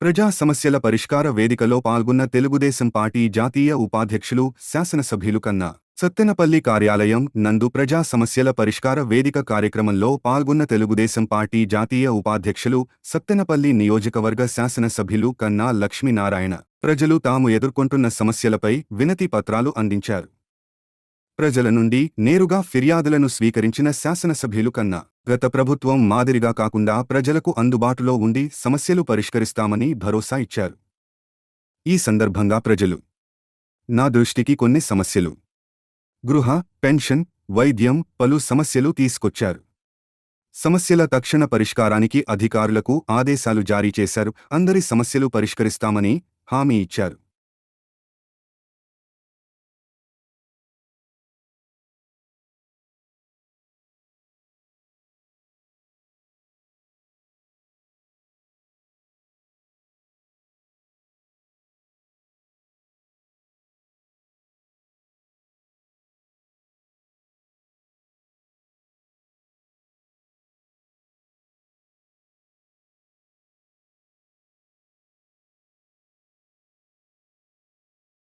ప్రజా సమస్యల పరిష్కార వేదికలో పాల్గొన్న తెలుగుదేశం పార్టీ జాతీయ ఉపాధ్యక్షులు శాసనసభ్యులు కన్నా సత్తెనపల్లి కార్యాలయం నందు ప్రజా సమస్యల పరిష్కార వేదిక కార్యక్రమంలో పాల్గొన్న తెలుగుదేశం పార్టీ జాతీయ ఉపాధ్యక్షులు సత్తెనపల్లి నియోజకవర్గ శాసనసభ్యులు కన్నా లక్ష్మీనారాయణ ప్రజలు తాము ఎదుర్కొంటున్న సమస్యలపై వినతి పత్రాలు అందించారు. ప్రజల నుండి నేరుగా ఫిర్యాదులను స్వీకరించిన శాసనసభ్యులు కన్నా గత ప్రభుత్వం మాదిరిగా కాకుండా ప్రజలకు అందుబాటులో ఉండి సమస్యలు పరిష్కరిస్తామని భరోసా ఇచ్చారు. ఈ సందర్భంగా ప్రజలు నా దృష్టికి కొన్ని సమస్యలు, గృహ, పెన్షన్, వైద్యం, పలు సమస్యలు తీసుకొచ్చారు. సమస్యల తక్షణ పరిష్కారానికి అధికారులకు ఆదేశాలు జారీ చేశారు. అందరి సమస్యలు పరిష్కరిస్తామని హామీ ఇచ్చారు.